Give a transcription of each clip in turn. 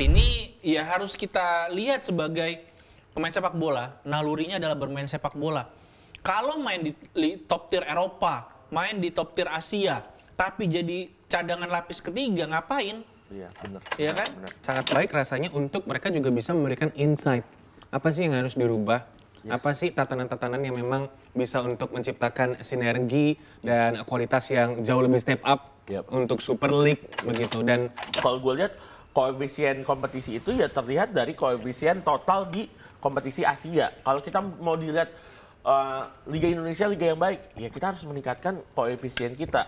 Ini ya harus kita lihat sebagai pemain sepak bola, nalurinya adalah bermain sepak bola. Kalau main di top tier Eropa, main di top tier Asia, tapi jadi cadangan lapis ketiga, ngapain? Iya, benar. Iya kan? Benar. Sangat baik rasanya untuk mereka juga bisa memberikan insight. Apa sih yang harus dirubah? Apa sih tatanan-tatanan yang memang bisa untuk menciptakan sinergi dan kualitas yang jauh lebih step up untuk Super League begitu. Dan Kalau gue lihat koefisien kompetisi itu ya terlihat dari koefisien total di kompetisi Asia. Kalau kita mau dilihat Liga Indonesia liga yang baik, ya kita harus meningkatkan koefisien kita.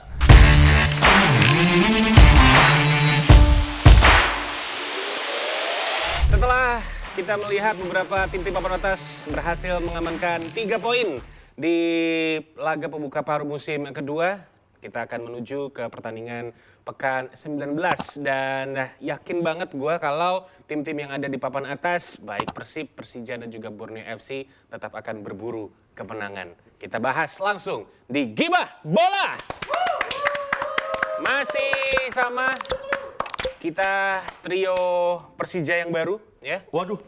setelah kita melihat beberapa tim-tim papan atas berhasil mengamankan 3 poin di laga pembuka paruh musim kedua, kita akan menuju ke pertandingan pekan 19 dan yakin banget gue kalau tim-tim yang ada di papan atas baik Persib, Persija dan juga Borneo FC tetap akan berburu kemenangan. Kita bahas langsung di Gibah Bola. Masih sama kita trio Persija yang baru ya. Waduh,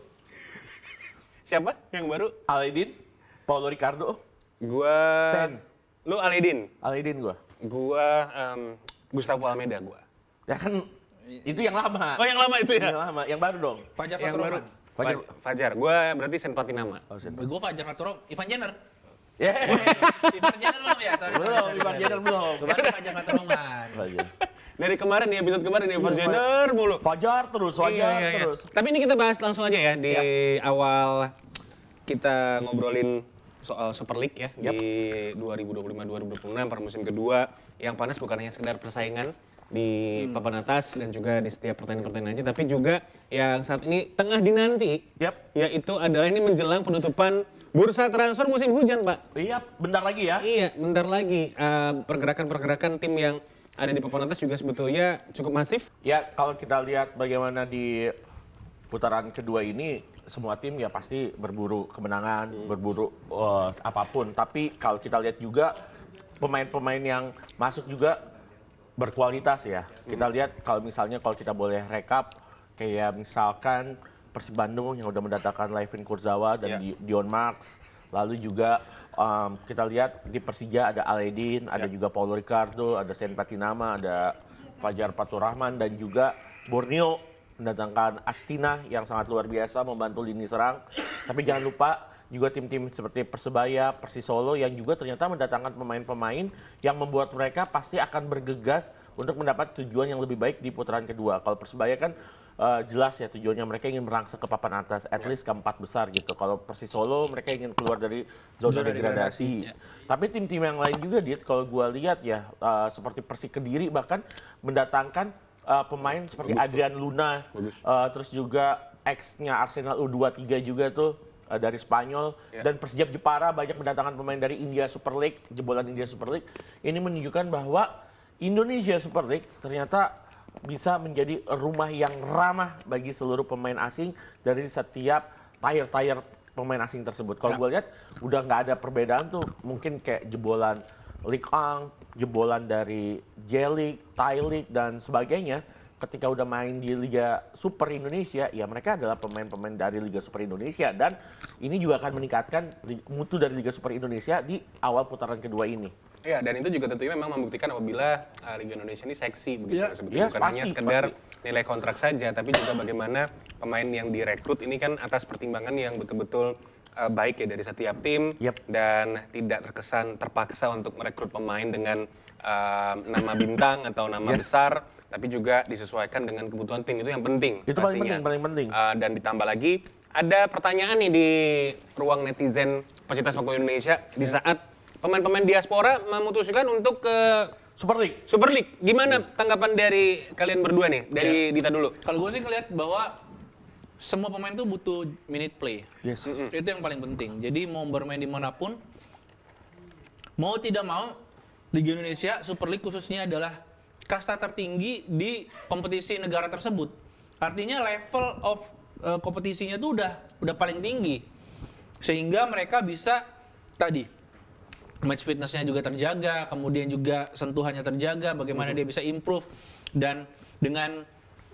Siapa yang baru? Aledin, Paulo Ricardo, Gua Sen. Lu Aledin. Aledin gua. Gua Gustavo Almeida gua. Ya kan itu yang lama. Oh yang lama itu ya? Yang lama, yang baru dong. Fajar Yang baru. Fatur Fajar. Gua berarti Sen Patinama. Gue Fajar Fatur Ivan Jenner. Yeah. Ivan Jenner belum ya? Sorry, Belum, sorry, Ivan sorry. Jenner belum. Kemarin Fajar Fatur Dari kemarin nih episode kemarin nih Fajar mulu. Fajar terus, Fajar terus. Tapi ini kita bahas langsung aja ya di awal kita ngobrolin soal Super League ya di 2025-2026 pada musim kedua yang panas bukan hanya sekedar persaingan di papan atas dan juga di setiap pertandingan-pertandingan aja, tapi juga yang saat ini tengah dinanti, yaitu adalah ini menjelang penutupan bursa transfer musim hujan, Pak. Iya, bentar lagi ya. Iya, bentar lagi. Pergerakan-pergerakan tim yang ada di papan atas juga sebetulnya cukup masif. Ya, kalau kita lihat bagaimana di putaran kedua ini, semua tim ya pasti berburu kemenangan, berburu apapun. Tapi kalau kita lihat juga pemain-pemain yang masuk juga berkualitas ya. Kita lihat kalau misalnya kalau kita boleh rekap, kayak misalkan Persib Bandung yang udah mendatangkan Levin Kurzawa dan Dion Marks. Lalu juga kita lihat di Persija ada Aledin, ada juga Paulo Ricardo, ada Sen Patinama, ada Fajar Faturrahman dan juga Borneo mendatangkan Astina yang sangat luar biasa membantu lini serang. Tapi jangan lupa juga tim-tim seperti Persebaya, Persis Solo yang juga ternyata mendatangkan pemain-pemain yang membuat mereka pasti akan bergegas untuk mendapat tujuan yang lebih baik di putaran kedua. Kalau Persebaya kan jelas ya tujuannya mereka ingin merangsek ke papan atas, at least ke 4 besar gitu. Kalau Persis Solo mereka ingin keluar dari zona degradasi. Tapi tim-tim yang lain juga kalau gua lihat ya seperti Persik Kediri bahkan mendatangkan pemain seperti Adrian Luna, terus juga ex-nya Arsenal U23 juga tuh dari Spanyol, dan Persijap Jepara banyak mendatangkan pemain dari India Super League, jebolan India Super League. Ini menunjukkan bahwa Indonesia Super League ternyata bisa menjadi rumah yang ramah bagi seluruh pemain asing dari setiap tier-tier pemain asing tersebut. Kalau gue lihat udah nggak ada perbedaan tuh, mungkin kayak jebolan Ligue 1, jebolan dari J-League, Thai League dan sebagainya. Ketika udah main di Liga Super Indonesia, ya mereka adalah pemain-pemain dari Liga Super Indonesia dan ini juga akan meningkatkan mutu dari Liga Super Indonesia di awal putaran kedua ini. Iya, dan itu juga tentunya memang membuktikan apabila Liga Indonesia ini seksi begitu sebetulnya, bukan pasti, hanya sekedar nilai kontrak saja, tapi juga bagaimana pemain yang direkrut ini kan atas pertimbangan yang betul-betul baik ya dari setiap tim dan tidak terkesan terpaksa untuk merekrut pemain dengan nama bintang atau nama besar, tapi juga disesuaikan dengan kebutuhan tim. Itu yang penting. Itu pastinya. paling penting. Dan ditambah lagi ada pertanyaan nih di ruang netizen pecinta sepak bola Indonesia di saat pemain-pemain diaspora memutuskan untuk ke Super League. Super League. Gimana tanggapan dari kalian berdua nih? Dari Dita dulu. Kalau gue sih ngeliat bahwa semua pemain tuh butuh minute play. Yes. Itu yang paling penting. Jadi mau bermain dimanapun, mau tidak mau, Liga Indonesia Super League khususnya adalah kasta tertinggi di kompetisi negara tersebut. Artinya level of kompetisinya tuh udah paling tinggi. Sehingga mereka bisa tadi match fitness-nya juga terjaga, kemudian juga sentuhannya terjaga, bagaimana dia bisa improve dan dengan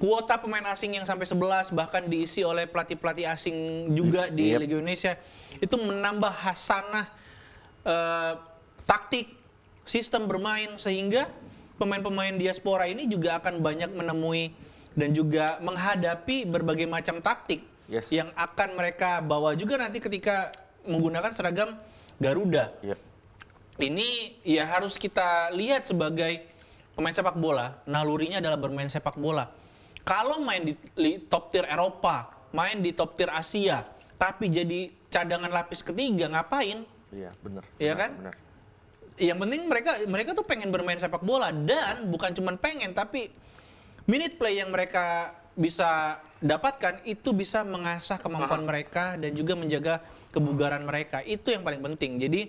kuota pemain asing yang sampai 11 bahkan diisi oleh pelatih-pelatih asing juga di Liga Indonesia itu menambah hasanah taktik, sistem bermain sehingga pemain-pemain diaspora ini juga akan banyak menemui dan juga menghadapi berbagai macam taktik yang akan mereka bawa juga nanti ketika menggunakan seragam Garuda. Ini ya harus kita lihat sebagai pemain sepak bola, nalurinya adalah bermain sepak bola. Kalau main di top tier Eropa, main di top tier Asia, tapi jadi cadangan lapis ketiga, ngapain? Iya, benar. Iya kan? Benar. Yang penting mereka tuh pengen bermain sepak bola dan bukan cuma pengen, tapi minute play yang mereka bisa dapatkan itu bisa mengasah kemampuan mereka dan juga menjaga kebugaran mereka. Itu yang paling penting. Jadi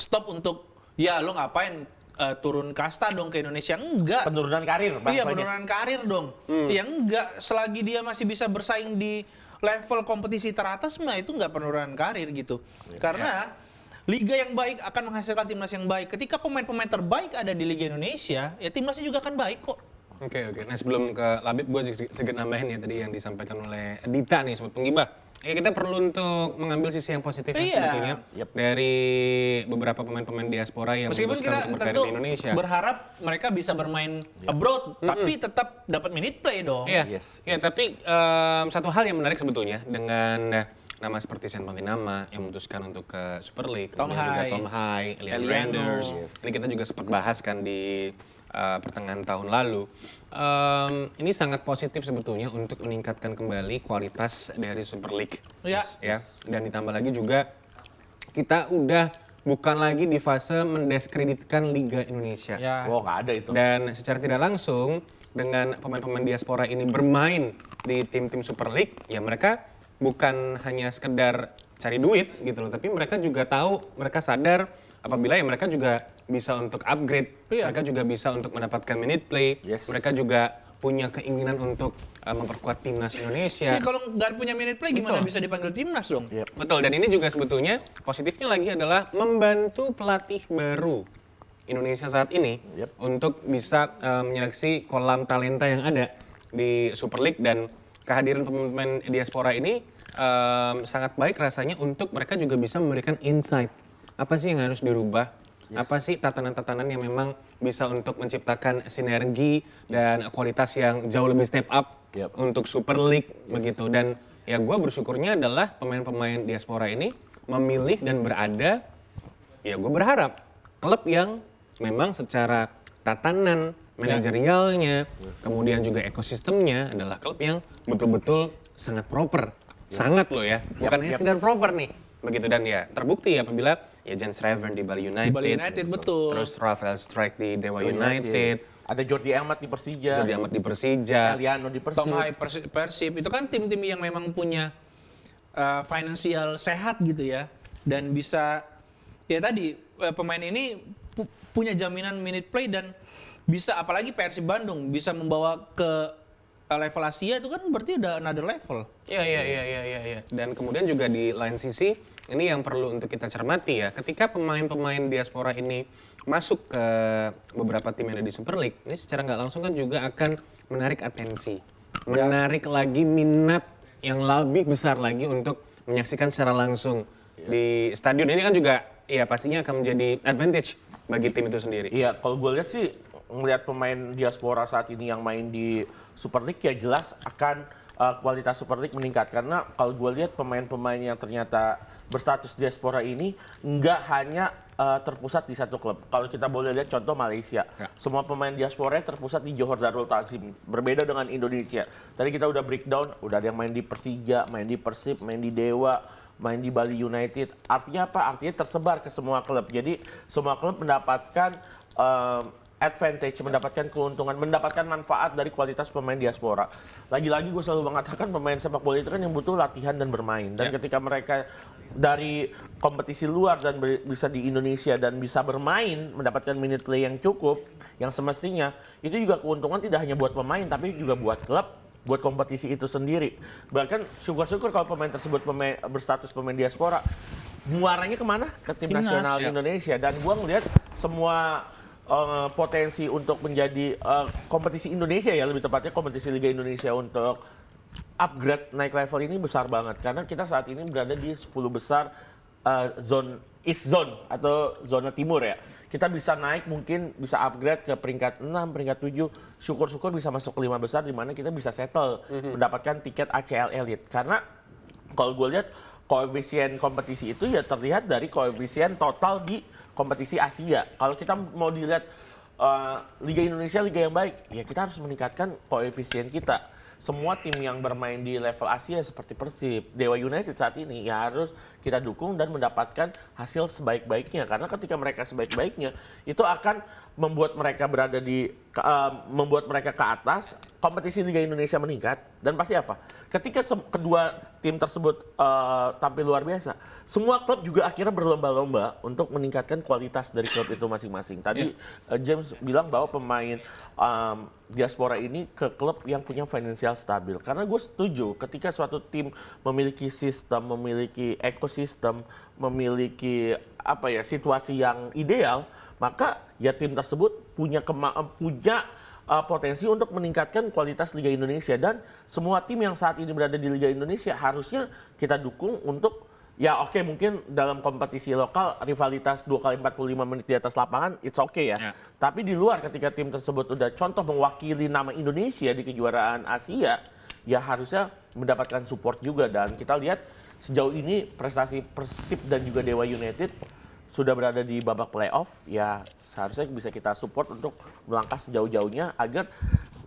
stop untuk ya lo ngapain turun kasta dong ke Indonesia, enggak. Penurunan karir bahasanya. Iya, penurunan karir dong. Ya enggak, selagi dia masih bisa bersaing di level kompetisi teratas mah itu enggak penurunan karir gitu. Karena liga yang baik akan menghasilkan timnas yang baik. Ketika pemain-pemain terbaik ada di Liga Indonesia, ya timnasnya juga akan baik kok. Oke. Nah sebelum ke Labib, gue sedikit nambahin ya tadi yang disampaikan oleh Dita nih, Sobat Penggibah. Ya kita perlu untuk mengambil sisi yang positif sebetulnya dari beberapa pemain-pemain diaspora yang meskipun kita untuk berkarir tentu di Indonesia. Berharap mereka bisa bermain abroad, tapi tetap dapat minute play dong. Iya, tapi satu hal yang menarik sebetulnya dengan nama seperti Sen Pantinama yang memutuskan untuk ke Super League, kemudian juga Tom Hai, Elian Randers. Ini kita juga sempat bahas kan di pertengahan tahun lalu. Ini sangat positif sebetulnya untuk meningkatkan kembali kualitas dari Super League. Ya. Dan ditambah lagi juga kita udah bukan lagi di fase mendiskreditkan Liga Indonesia. Oh, nggak ada itu. Dan secara tidak langsung dengan pemain-pemain diaspora ini bermain di tim-tim Super League, ya mereka bukan hanya sekedar cari duit gitu loh, tapi mereka juga tahu, mereka sadar apabila ya mereka juga bisa untuk upgrade, mereka juga bisa untuk mendapatkan minute play, mereka juga punya keinginan untuk memperkuat timnas Indonesia. Kalau nggak punya minute play gimana bisa dipanggil timnas dong? Betul, dan ini juga sebetulnya positifnya lagi adalah membantu pelatih baru Indonesia saat ini untuk bisa menyeleksi kolam talenta yang ada di Super League, dan kehadiran pemain diaspora ini sangat baik rasanya untuk mereka juga bisa memberikan insight. Apa sih yang harus dirubah? Apa sih tatanan-tatanan yang memang bisa untuk menciptakan sinergi dan kualitas yang jauh lebih step up untuk Super League begitu. Dan ya gue bersyukurnya adalah pemain-pemain diaspora ini memilih dan berada, ya gue berharap klub yang memang secara tatanan manajerialnya, kemudian juga ekosistemnya adalah klub yang betul-betul sangat proper. Sangat loh ya, bukan hanya sekedar proper nih. Begitu, dan ya terbukti apabila ya Jens Ravern di Bali United, betul. Terus Rafael Strike di Dewa United, ada Jordi Amat di Persija, Eliano di Persib, Tom Hai Persib. Itu kan tim-tim yang memang punya finansial sehat gitu ya, dan bisa ya tadi pemain ini punya jaminan minute play dan bisa, apalagi Persib Bandung bisa membawa ke level Asia, itu kan berarti udah another level. Iya. Dan kemudian juga di lain sisi, ini yang perlu untuk kita cermati ya, ketika pemain-pemain diaspora ini masuk ke beberapa tim yang ada di Super League, ini secara nggak langsung kan juga akan menarik atensi, menarik lagi minat yang lebih besar lagi untuk menyaksikan secara langsung di stadion. Ini kan juga ya pastinya akan menjadi advantage bagi tim itu sendiri. Iya, kalau gue lihat sih, ngelihat pemain diaspora saat ini yang main di Super League ya jelas akan kualitas Super League meningkat. Karena kalau gue lihat pemain-pemain yang ternyata berstatus diaspora ini nggak hanya terpusat di satu klub. Kalau kita boleh lihat contoh Malaysia, semua pemain diaspora terpusat di Johor Darul Ta'zim. Berbeda dengan Indonesia. Tadi kita udah breakdown, udah ada yang main di Persija, main di Persib, main di Dewa, main di Bali United. Artinya apa? Artinya tersebar ke semua klub. Jadi semua klub mendapatkan advantage, mendapatkan keuntungan, mendapatkan manfaat dari kualitas pemain diaspora. Lagi-lagi gue selalu mengatakan pemain sepak bola itu kan yang butuh latihan dan bermain. Dan ketika mereka dari kompetisi luar dan bisa di Indonesia dan bisa bermain, mendapatkan minute play yang cukup, yang semestinya, itu juga keuntungan tidak hanya buat pemain, tapi juga buat klub, buat kompetisi itu sendiri. Bahkan syukur-syukur kalau pemain tersebut berstatus pemain diaspora, muaranya kemana? Ke tim nasional Indonesia. Dan gue ngelihat semua potensi untuk menjadi kompetisi Indonesia ya, lebih tepatnya kompetisi Liga Indonesia untuk upgrade naik level ini besar banget. Karena kita saat ini berada di 10 besar East Zone atau zona timur ya. Kita bisa naik, mungkin bisa upgrade ke peringkat 6, peringkat 7. Syukur-syukur bisa masuk ke 5 besar di mana kita bisa settle mendapatkan tiket ACL Elite. Karena kalau gue lihat koefisien kompetisi itu ya terlihat dari koefisien total di kompetisi Asia. Kalau kita mau dilihat Liga Indonesia liga yang baik, ya kita harus meningkatkan koefisien kita. Semua tim yang bermain di level Asia seperti Persib, Dewa United saat ini ya harus kita dukung dan mendapatkan hasil sebaik-baiknya. Karena ketika mereka sebaik-baiknya itu akan membuat mereka berada di membuat mereka ke atas, kompetisi Liga Indonesia meningkat dan pasti apa? Ketika kedua tim tersebut tampil luar biasa, semua klub juga akhirnya berlomba-lomba untuk meningkatkan kualitas dari klub itu masing-masing. Tadi James bilang bahwa pemain diaspora ini ke klub yang punya finansial stabil. Karena gue setuju ketika suatu tim memiliki sistem, memiliki ekosistem, memiliki situasi yang ideal, maka ya tim tersebut punya potensi untuk meningkatkan kualitas Liga Indonesia. Dan semua tim yang saat ini berada di Liga Indonesia harusnya kita dukung untuk mungkin dalam kompetisi lokal rivalitas 2 kali 45 menit di atas lapangan it's okay ya. Tapi di luar ketika tim tersebut udah contoh mewakili nama Indonesia di kejuaraan Asia, ya harusnya mendapatkan support juga. Dan kita lihat sejauh ini prestasi Persib dan juga Dewa United sudah berada di babak playoff, ya seharusnya bisa kita support untuk melangkah sejauh-jauhnya agar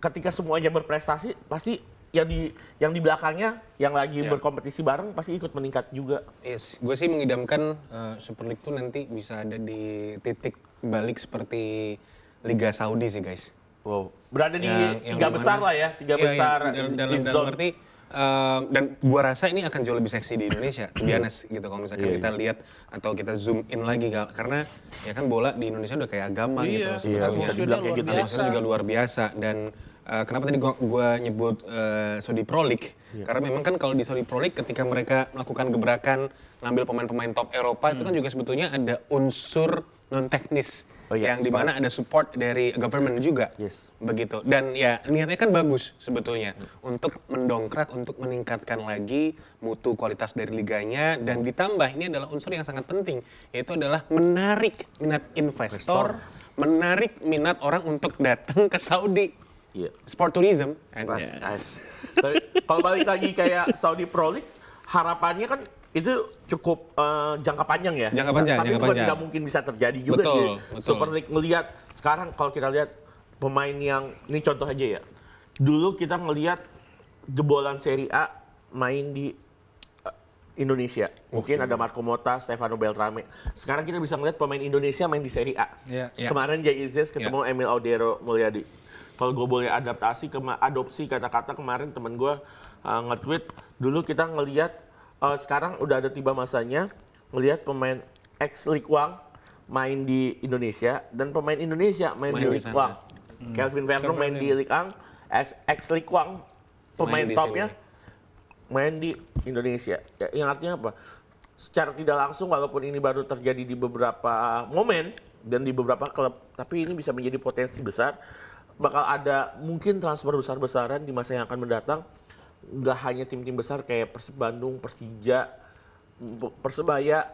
ketika semuanya berprestasi pasti yang di belakangnya yang lagi berkompetisi bareng pasti ikut meningkat juga. Yes, gue sih mengidamkan Super League tuh nanti bisa ada di titik balik seperti Liga Saudi sih guys. Wow, berada di tiga besar lah ya, tiga besar dalam arti dan gua rasa ini akan jauh lebih seksi di Indonesia, to be honest gitu kalau misalkan kita lihat atau kita zoom in lagi karena ya kan bola di Indonesia udah kayak agama gitu sebetulnya. Bisa dibilang kayak gitu. Atmosfernya juga luar biasa dan kenapa tadi gua nyebut Saudi Pro League? Karena memang kan kalau di Saudi Pro League ketika mereka melakukan gebrakan ngambil pemain-pemain top Eropa itu kan juga sebetulnya ada unsur non teknis. Yang dimana ada support dari government juga, begitu. Dan ya niatnya kan bagus sebetulnya untuk mendongkrak, untuk meningkatkan lagi mutu kualitas dari liganya dan ditambah ini adalah unsur yang sangat penting yaitu adalah menarik minat investor, menarik minat orang untuk datang ke Saudi. Sport tourism. Kalau balik lagi kayak Saudi Pro League, harapannya kan itu cukup jangka panjang ya. Jangka panjang. Tapi bukan tidak mungkin bisa terjadi juga betul. Super League ngelihat sekarang kalau kita lihat pemain yang ini contoh aja ya. Dulu kita ngelihat jebolan Serie A main di Indonesia. Mungkin ada Marco Motta, Stefano Beltrame. Sekarang kita bisa ngelihat pemain Indonesia main di Serie A. Kemarin Jay Izzes ketemu Emil Audero Mulyadi. Kalau gue boleh adopsi kata-kata kemarin temen gue nge-tweet, dulu kita ngelihat sekarang udah ada tiba masanya ngelihat pemain ex Ligue 1 main di Indonesia dan pemain Indonesia main di Ligue 1. Kelvin Verdong main di Ligue 1, ex Ligue 1 pemain topnya main di Indonesia. Yang artinya apa? Secara tidak langsung walaupun ini baru terjadi di beberapa momen dan di beberapa klub, tapi ini bisa menjadi potensi besar. Bakal ada mungkin transfer besar-besaran di masa yang akan mendatang. Nggak hanya tim-tim besar kayak Persib Bandung, Persija, Persebaya,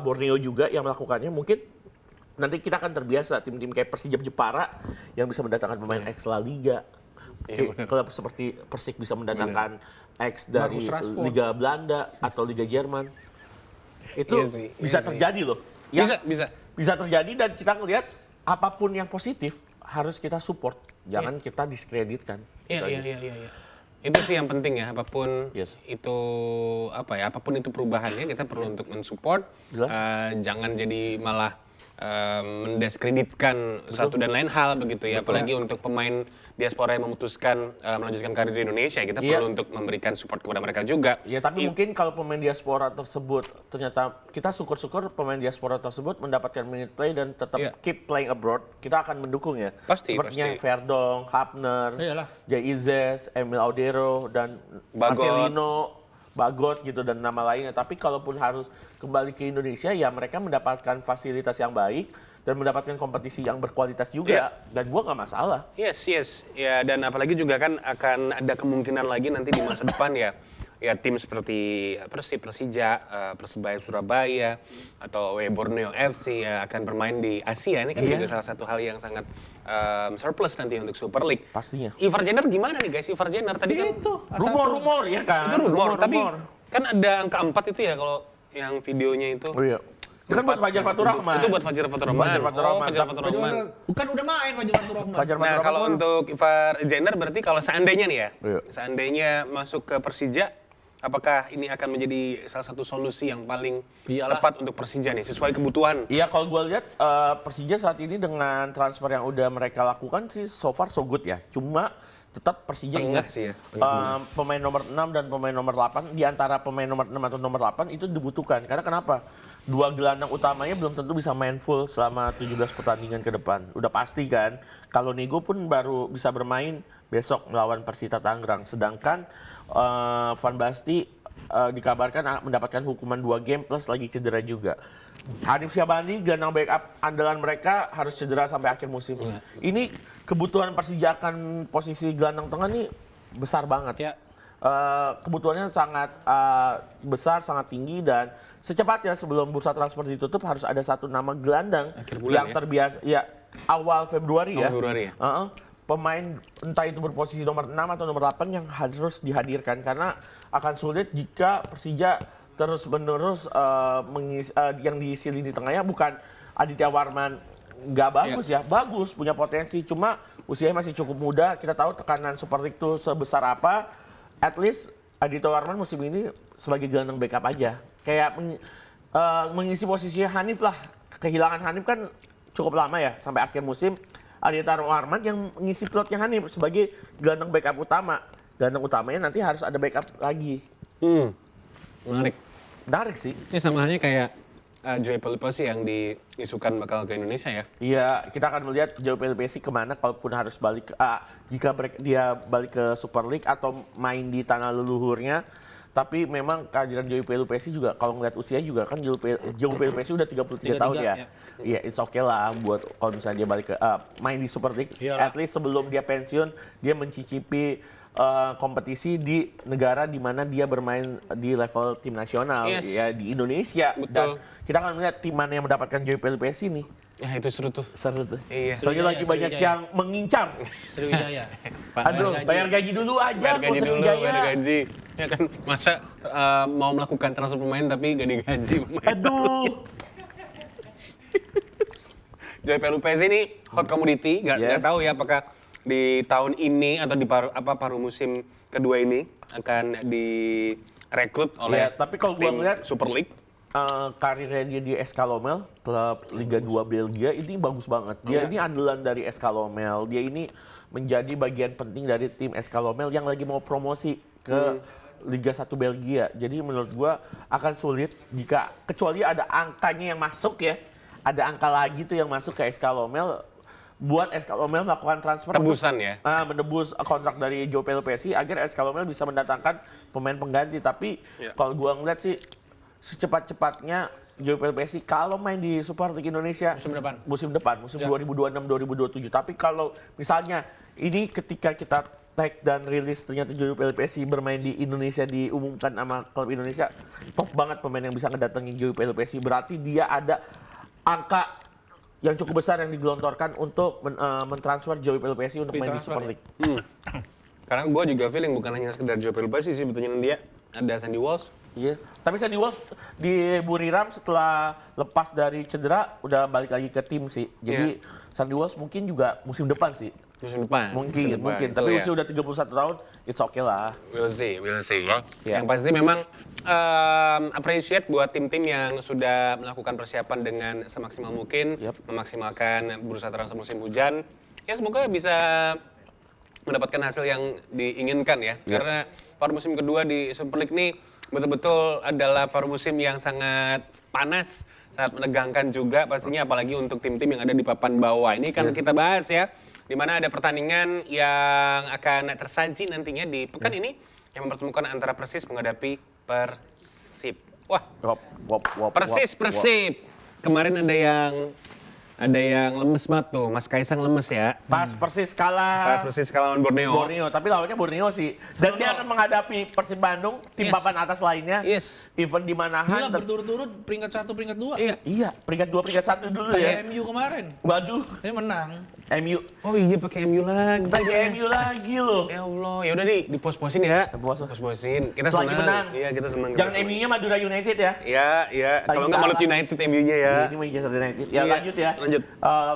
Borneo juga yang melakukannya. Mungkin nanti kita akan terbiasa tim-tim kayak Persija Jepara yang bisa mendatangkan pemain ex La Liga. Klub seperti Persik bisa mendatangkan ex dari Liga Belanda atau Liga Jerman. Itu bisa terjadi loh. Bisa terjadi dan kita ngelihat apapun yang positif harus kita support. Jangan kita diskreditkan. Iya. Itu sih yang penting ya, apapun itu apapun itu perubahannya kita perlu untuk mensupport. Jangan jadi malah mendiskreditkan satu dan lain hal begitu ya. Apalagi untuk pemain diaspora yang memutuskan melanjutkan karir di Indonesia, kita perlu untuk memberikan support kepada mereka juga. Ya, tapi mungkin kalau pemain diaspora tersebut ternyata kita syukur-syukur pemain diaspora tersebut mendapatkan minute play dan tetap keep playing abroad, kita akan mendukung ya. Sepertinya Verdong, Hapner, Jay Izzes, Emil Audero dan Marcelino, Bagot gitu dan nama lainnya. Tapi kalaupun harus kembali ke Indonesia ya mereka mendapatkan fasilitas yang baik dan mendapatkan kompetisi yang berkualitas juga. Dan gua nggak masalah. Yes. Ya, dan apalagi juga kan akan ada kemungkinan lagi nanti di masa depan ya. Ya tim seperti Persib, Persija, Persebaya Surabaya, atau Borneo FC ya akan bermain di Asia. Ini kan juga salah satu hal yang sangat surplus nanti untuk Super League. Pastinya. Ivar Jenner gimana nih guys? Ivar Jenner tadi kan Rumor-rumor ya kan? itu rumor, tapi kan ada angka 4 itu ya kalau yang videonya itu. Oh iya. Itu kan buat Fajar Fatur Rahman. Itu buat Fajar Fatur Rahman. Fajar Fatur Rahman. Fajar Fatur Rahman. Bukan udah main Fajar Fatur Rahman. Fajar Fatur Nah, Rahman kalau kan- untuk Ivar Jenner berarti kalau seandainya nih ya, Iya. seandainya masuk ke Persija, apakah ini akan menjadi salah satu solusi yang paling Iyalah. tepat untuk Persija nih, sesuai kebutuhan? Iya, kalau gue lihat Persija saat ini dengan transfer yang udah mereka lakukan sih so far so good ya. Cuma tetap Persija Tengah ingat sih ya. pemain nomor 6 dan pemain nomor 8, di antara pemain nomor 6 atau nomor 8 itu dibutuhkan. Karena kenapa? Dua gelandang utamanya belum tentu bisa main full selama 17 pertandingan ke depan. Udah pasti kan. Kalau Nego pun baru bisa bermain besok melawan Persita Tangerang. Sedangkan Van Basten dikabarkan mendapatkan hukuman 2 game plus lagi cedera juga. Hanif Syabandi, gelandang backup andalan mereka harus cedera sampai akhir musim. Ini kebutuhan Persija akan posisi gelandang tengah nih besar banget. Ya. Kebutuhannya sangat besar, sangat tinggi, dan secepatnya sebelum bursa transfer ditutup harus ada satu nama gelandang Akhir bulan yang ya? terbiasa ya awal Februari ya. Awal Februari ya? Pemain entah itu berposisi nomor 6 atau nomor 8 yang harus dihadirkan karena akan sulit jika Persija terus-menerus yang diisi lini tengahnya bukan Aditya Warman nggak bagus ya, bagus, punya potensi, cuma usianya masih cukup muda. Kita tahu tekanan Super League itu sebesar apa. At least Aditya Warman musim ini sebagai gelandang backup aja, kayak mengisi posisi Hanif lah. Kehilangan Hanif kan cukup lama ya, sampai akhir musim. Aditya Warman yang mengisi plotnya Hanif sebagai gelandang backup utama. Gelandang utamanya nanti harus ada backup lagi. Menarik sih. Ini sama halnya kayak Joey Pelipesi yang diisukan bakal ke Indonesia ya. Iya, kita akan melihat Joey Pelipesi kemana kalaupun harus balik jika dia balik ke Super League atau main di tanah leluhurnya. Tapi memang kehadiran Joey Pelipesi juga kalau ngeliat usia juga kan Joey Pelipesi udah 33 tahun ya. Iya, it's okay lah buat kalau misalnya dia balik ke main di Super League. Iyalah. At least sebelum dia pensiun dia mencicipi kompetisi di negara di mana dia bermain di level tim nasional ya di Indonesia. Betul. Dan kita akan melihat tim mana yang mendapatkan Joey Pelipesi nih. Ya itu seru tuh. Seru tuh. Iya. Soalnya lagi banyak Sriwijaya. yang mengincar. Sriwijaya. Aduh, bayar gaji dulu aja. Bayar gaji kok dulu, Sriwijaya. bayar gaji. Ya kan, masa mau melakukan transfer pemain tapi gak digaji pemain. Aduh. Joey Pelipesi ini hot commodity, nggak Yes. tahu ya apakah di tahun ini atau di paruh musim kedua ini akan direkrut oleh Ya, tapi kalau gua tim ngeliat Super League. Karirnya dia di SK Lommel, klub Liga 2 Belgia, ini bagus banget. Dia ini andalan dari SK Lommel. Dia ini menjadi bagian penting dari tim SK Lommel yang lagi mau promosi ke Liga 1 Belgia. Jadi menurut gua akan sulit jika kecuali ada angkanya yang masuk ya. Ada angka lagi tuh yang masuk ke SK Lommel buat SK Lommel melakukan transfer Tebusan ya? menebus kontrak dari Joey Pelipesi agar SK Lommel bisa mendatangkan pemain pengganti. Tapi kalau gua ngeliat sih secepat-cepatnya Joey Pelipesi kalau main di Super League Indonesia musim depan 2026-2027. Tapi kalau misalnya ini ketika kita tag dan rilis ternyata Joey Pelipesi bermain di Indonesia, diumumkan sama klub Indonesia, top banget pemain yang bisa ngedatengin Joey Pelipesi. Berarti dia ada angka yang cukup besar yang digelontorkan untuk mentransfer Joey Pelipesi untuk main di Super League. Karena gue juga feeling bukan hanya sekedar Joey Pelipesi sih sebetulnya dia. Ada Sandy Walsh. Iya, tapi Sandy Walsh di Buriram setelah lepas dari cedera udah balik lagi ke tim sih. Jadi Sandy Walsh mungkin juga musim depan sih. Musim depan. Mungkin. Tapi usia udah 31 tahun, it's okay lah. We'll see ya. Ya. Yang pasti memang appreciate buat tim-tim yang sudah melakukan persiapan dengan semaksimal mungkin, memaksimalkan bursa transfer musim hujan. Ya semoga bisa mendapatkan hasil yang diinginkan ya. Karena paruh musim kedua di Super League ini betul-betul adalah paruh musim yang sangat panas, sangat menegangkan juga pastinya apalagi untuk tim-tim yang ada di papan bawah. Ini kan kita bahas ya, di mana ada pertandingan yang akan tersaji nantinya di pekan ini yang mempertemukan antara Persis menghadapi Persib. Wah, Persib. Kemarin ada yang Ada yang lemes banget tuh, Mas Kaisang lemes ya. Pas Persis kalah Pas Persis kalah lawan Borneo. Borneo, tapi lawannya Borneo sih. Dan dia akan menghadapi Persib Bandung, tim Yes. papan atas lainnya. Yes. Event di Manahan. Gila berturut-turut peringkat 1, peringkat 2. Iya, peringkat 2, peringkat 1 dulu ya. Kayak MU kemarin. Waduh, Dia menang. MU. Oh iya pakai MU lagi. Pakai MU lagi loh. Ya Allah, ya udah nih dipos-posin ya. Pos-posin. Kita Selagi senang. menang. Iya, kita senang. Jangan MU-nya Madura United ya. Iya, iya. Kalau Lagi nggak Malut kalah. United MU-nya ya. Ini Manchester United. Ya Iya, lanjut ya. lanjut.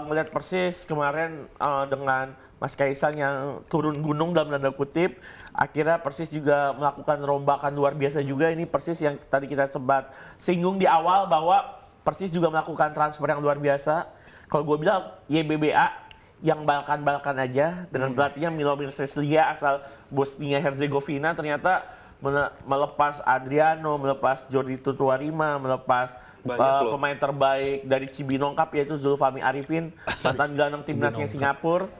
Ngeliat Persis kemarin dengan Mas Kaisang yang turun gunung dalam tanda kutip, akhirnya Persis juga melakukan rombakan luar biasa juga. Ini Persis yang tadi kita sempat singgung di awal bahwa Persis juga melakukan transfer yang luar biasa. Kalau gue bilang YBBA yang balkan-balkan aja dengan pelatihnya Milomir Seslia asal Bosnia Herzegovina ternyata melepas Adriano, melepas Jordi Tutuarima, melepas Banyak loh. pemain terbaik dari Cibinong Cup yaitu Zulfami Arifin, mantan gelandang timnasnya Singapura.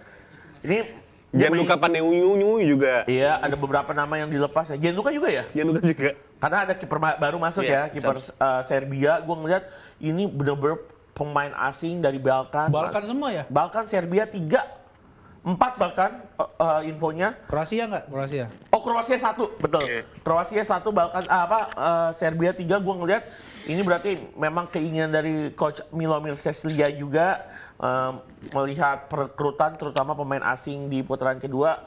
Ini Gianluca Pandeunyu juga. Iya, ada beberapa nama yang dilepas ya. Gianluca juga ya? Gianluca juga. Karena ada kiper baru masuk Iya, ya, kiper Serbia. Gue ngeliat ini bener-bener pemain asing dari Balkan. Balkan semua ya? Balkan Serbia 3, 4 bahkan infonya. Kroasia nggak? Kroasia. Oh, Kroasia 1, betul. Oke. Kroasia 1, Balkan Serbia 3. Gue ngeliat ini berarti memang keinginan dari coach Milomir Seslia juga melihat perekrutan terutama pemain asing di putaran kedua.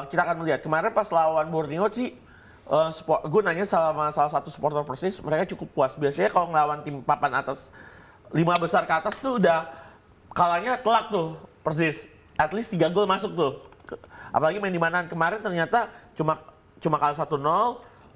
Kita akan melihat kemarin pas lawan Borneo sih gue nanya sama salah satu supporter Persis, mereka cukup puas. Biasanya kalau ngelawan tim papan atas 5 besar ke atas tuh udah kalahnya telak tuh Persis. At least 3 gol masuk tuh. Apalagi main di Manahan kemarin ternyata cuma kalah 1-0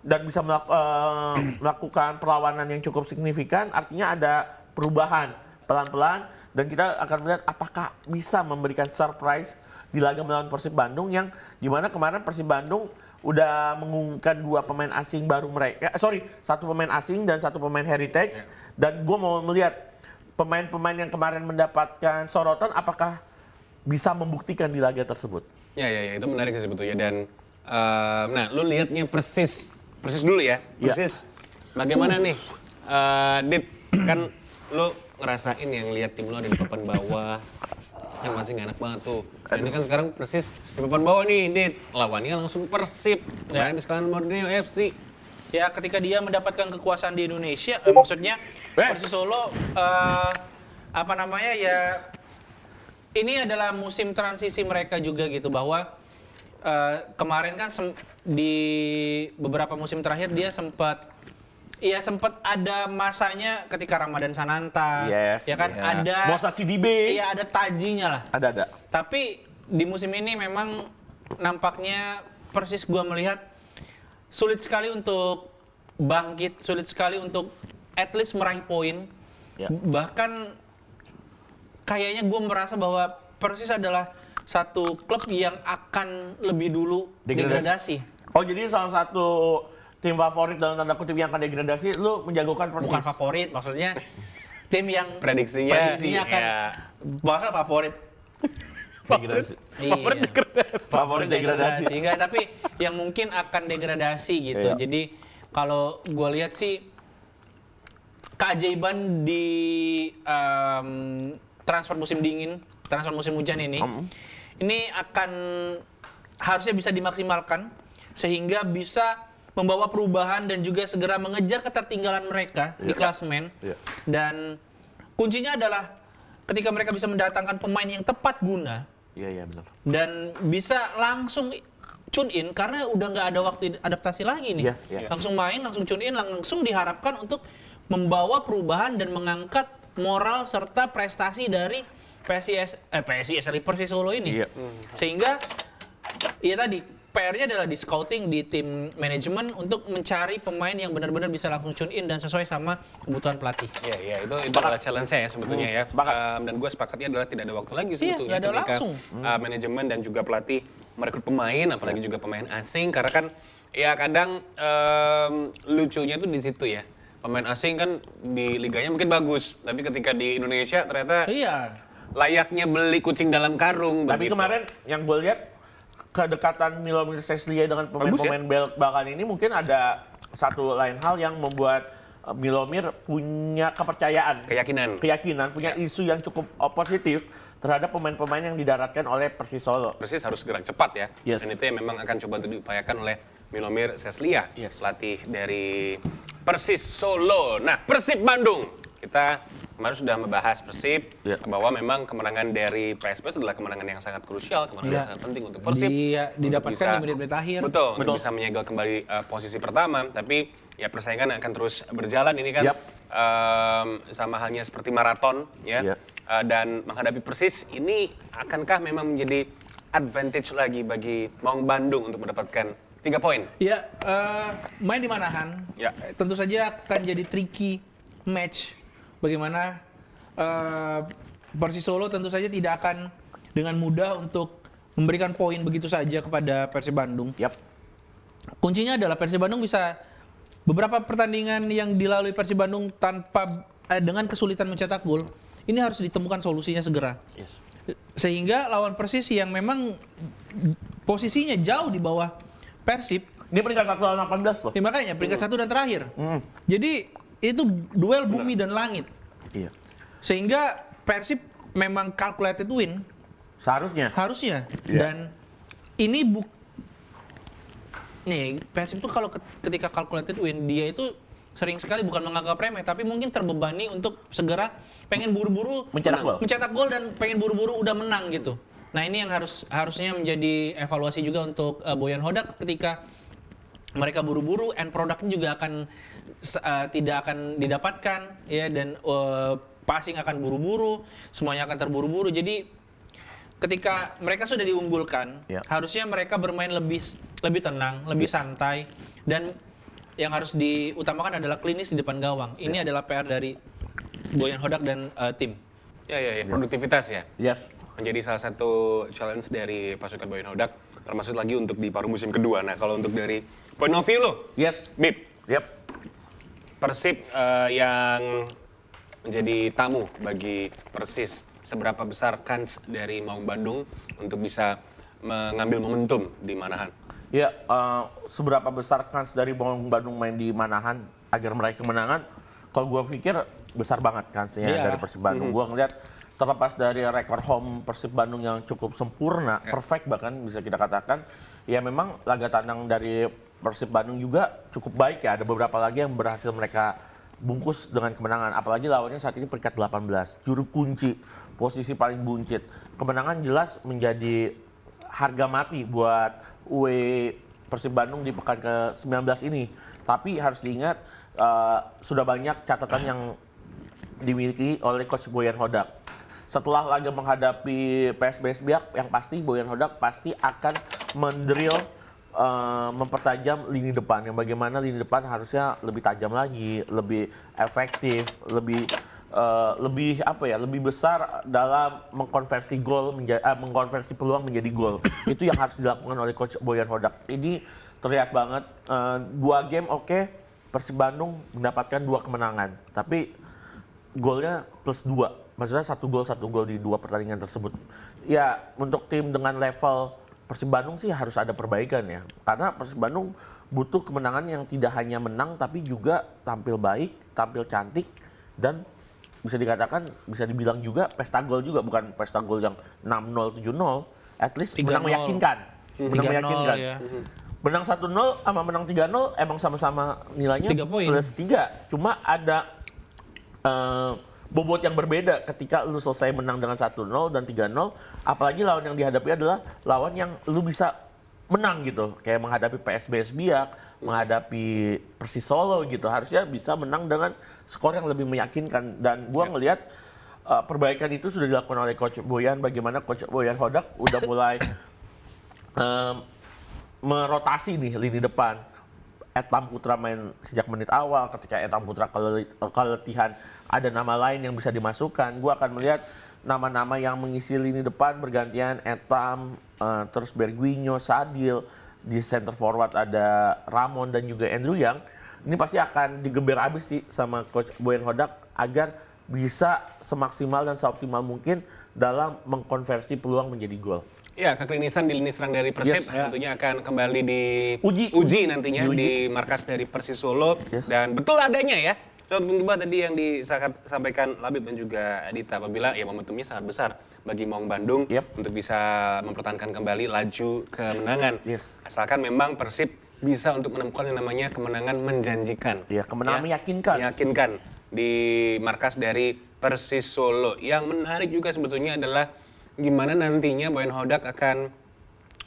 dan bisa melakukan perlawanan yang cukup signifikan. Artinya ada perubahan pelan-pelan dan kita akan melihat apakah bisa memberikan surprise di laga melawan Persib Bandung yang dimana kemarin Persib Bandung udah mengumumkan 2 pemain asing baru mereka. 1 pemain asing dan 1 pemain heritage. Dan gue mau melihat pemain-pemain yang kemarin mendapatkan sorotan apakah bisa membuktikan di laga tersebut. Ya, itu menarik sih sebetulnya. Dan, nah, lu lihatnya Persis dulu ya. Persis, bagaimana nih, Dit, kan lu ngerasain yang lihat tim lu ada di papan bawah, yang masih nggak enak banget tuh. Dan ini kan sekarang Persis di papan bawah nih, Dit. Lawannya langsung Persib, kemarin habis kalah Borneo FC. Ya ketika dia mendapatkan kekuasaan di Indonesia, maksudnya Persis Solo ya ini adalah musim transisi mereka juga gitu bahwa kemarin kan di beberapa musim terakhir dia sempat ada masanya ketika Ramadan Sananta, Yes, ya kan iya. ada Mosa Sidibe. iya ada tajinya lah. Ada. Tapi di musim ini memang nampaknya Persis gua melihat sulit sekali untuk bangkit, sulit sekali untuk at least meraih poin. Ya. Bahkan kayaknya gue merasa bahwa Persis adalah satu klub yang akan lebih dulu degradasi. Oh, jadi salah satu tim favorit dalam tanda kutip yang akan degradasi, lu menjagokan Persis? Bukan favorit, maksudnya tim yang Prediksinya, akan bahasa favorit. Degradasi. Iya. Favorit degradasi. Enggak, tapi yang mungkin akan degradasi gitu. Iya. Jadi kalau gue lihat sih keajaiban di transfer musim dingin, transfer musim hujan ini akan harusnya bisa dimaksimalkan sehingga bisa membawa perubahan dan juga segera mengejar ketertinggalan mereka di klasemen. Iya. Dan kuncinya adalah ketika mereka bisa mendatangkan pemain yang tepat guna. Iya, benar. Dan bisa langsung tune in karena udah nggak ada waktu adaptasi lagi nih. Iya. Langsung main, langsung tune in, langsung diharapkan untuk membawa perubahan dan mengangkat moral serta prestasi dari Persis Solo ini. Iya. Sehingga ya tadi PR-nya adalah di scouting di tim manajemen untuk mencari pemain yang benar-benar bisa langsung tune in dan sesuai sama kebutuhan pelatih. Iya, itu adalah challenge-nya ya sebetulnya ya. Dan gue sepakatnya adalah tidak ada waktu lagi sebetulnya nggak ada ketika langsung. Manajemen dan juga pelatih merekrut pemain, apalagi juga pemain asing, karena kan ya kadang lucunya tuh di situ ya. Pemain asing kan di liganya mungkin bagus, tapi ketika di Indonesia ternyata Iya. layaknya beli kucing dalam karung. Tapi begitu. kemarin yang gue lihat kedekatan Milomir Seslia dengan pemain-pemain Balkan ini mungkin ada satu lain hal yang membuat Milomir punya keyakinan, punya isu yang cukup positif terhadap pemain-pemain yang didaratkan oleh Persis Solo. Persis harus gerak cepat ya. Yes. Dan itu yang memang akan coba untuk diupayakan oleh Milomir Seslia, Yes. pelatih dari Persis Solo. Nah, Persib Bandung. Kita kemarin sudah membahas Persib bahwa memang kemenangan dari PSPS adalah kemenangan yang sangat krusial, kemenangan yang sangat penting untuk Persib. Didapatkan di menit-menit akhir. Betul, untuk bisa menyegel kembali posisi pertama. Tapi ya persaingan akan terus berjalan ini kan. Sama halnya seperti maraton ya. Dan menghadapi Persis ini akankah memang menjadi advantage lagi bagi Maung Bandung untuk mendapatkan 3 poin? Ya, main di Manahan. Ya. Tentu saja akan jadi tricky match. Bagaimana Persis Solo tentu saja tidak akan dengan mudah untuk memberikan poin begitu saja kepada Persib Bandung. Kuncinya adalah Persib Bandung bisa beberapa pertandingan yang dilalui Persib Bandung tanpa dengan kesulitan mencetak gol. Ini harus ditemukan solusinya segera. Yes. Sehingga lawan Persis yang memang posisinya jauh di bawah Persib. Ini peringkat 1 lawan 18 loh. Ya, makanya peringkat 1 dan terakhir. Jadi itu duel bumi dan langit. Iya. Sehingga Persib memang calculated win. Seharusnya. Harusnya. Iya. Dan ini nih Persib tuh kalau ketika calculated win, dia itu sering sekali bukan menganggap remeh, tapi mungkin terbebani untuk segera pengen buru-buru mencetak gol dan pengen buru-buru udah menang gitu. Nah ini yang harusnya menjadi evaluasi juga untuk Boyan Hodak ketika mereka buru-buru, end produknya juga tidak akan didapatkan ya, dan passing akan buru-buru, semuanya akan terburu-buru. Jadi ketika mereka sudah diunggulkan, harusnya mereka bermain lebih tenang, lebih santai, dan yang harus diutamakan adalah klinis di depan gawang. Ini adalah PR dari Boyan Hodak dan tim. Ya, produktivitas ya. Yes. Menjadi salah satu challenge dari pasukan Boyan Hodak, termasuk lagi untuk di paruh musim kedua. Nah, kalau untuk dari point of view lo, Yes. Bib, Yep. Persib yang menjadi tamu bagi Persis, seberapa besar kans dari Maung Bandung untuk bisa mengambil momentum di Manahan? Ya, seberapa besar kans dari Maung Bandung main di Manahan agar meraih kemenangan? Kalau gue pikir besar banget kansnya dari Persib Bandung. Gue ngeliat terlepas dari rekor home Persib Bandung yang cukup sempurna, perfect bahkan bisa kita katakan, ya memang laga tandang dari Persib Bandung juga cukup baik ya. Ada beberapa lagi yang berhasil mereka bungkus dengan kemenangan. Apalagi lawannya saat ini peringkat 18, juru kunci, posisi paling buncit. Kemenangan jelas menjadi harga mati buat UE Persib Bandung di pekan ke-19 ini. Tapi harus diingat sudah banyak catatan yang dimiliki oleh Coach Boyan Hodak. Setelah laga menghadapi PSBS Biak, yang pasti Boyan Hodak pasti akan mendrill, mempertajam lini depan. Yang bagaimana lini depan harusnya lebih tajam lagi, lebih efektif, lebih besar dalam mengkonversi mengkonversi peluang menjadi gol. Itu yang harus dilakukan oleh Coach Boyan Hodak. Ini terlihat banget 2 game oke, Persib Bandung mendapatkan 2 kemenangan, tapi golnya plus 2. Maksudnya 1 gol di 2 pertandingan tersebut. Ya, untuk tim dengan level Persib Bandung sih harus ada perbaikan ya. Karena Persib Bandung butuh kemenangan yang tidak hanya menang, tapi juga tampil baik, tampil cantik, dan bisa dikatakan, bisa dibilang juga pesta gol juga. Bukan pesta gol yang 6-0, 7-0. At least menang meyakinkan. Menang meyakinkan. Ya. Menang 1-0 sama menang 3-0 emang sama-sama nilainya 3 poin. plus 3. Cuma ada bobot yang berbeda ketika lu selesai menang dengan 1-0 dan 3-0, apalagi lawan yang dihadapi adalah lawan yang lu bisa menang gitu, kayak menghadapi PSBS Biak, menghadapi Persis Solo gitu, harusnya bisa menang dengan skor yang lebih meyakinkan. Dan gua ngelihat perbaikan itu sudah dilakukan oleh Coach Boyan. Bagaimana Coach Boyan Hodak udah mulai merotasi nih lini depan. Etam Putra main sejak menit awal. Ketika Etam Putra keletihan, ada nama lain yang bisa dimasukkan. Gue akan melihat nama-nama yang mengisi lini depan bergantian. Etam, terus Berguinho, Sadil. Di center forward ada Ramon dan juga Andrew Yang. Ini pasti akan digeber abis sih sama Coach Boyan Hodak agar bisa semaksimal dan seoptimal mungkin dalam mengkonversi peluang menjadi gol. Ya, keklinisan di lini serang dari Persib tentunya akan kembali diuji nantinya di markas dari Persis Solo. Dan betul adanya ya, Sobat Penggemar tadi yang disampaikan Labib dan juga Dita apabila ya momentumnya sangat besar bagi Maung Bandung untuk bisa mempertahankan kembali laju kemenangan. Asalkan memang Persib bisa untuk menemukan yang namanya kemenangan menjanjikan. Iya, kemenangan meyakinkan. Meyakinkan di markas dari Persis Solo. Yang menarik juga sebetulnya adalah gimana nantinya Boyan Hodak akan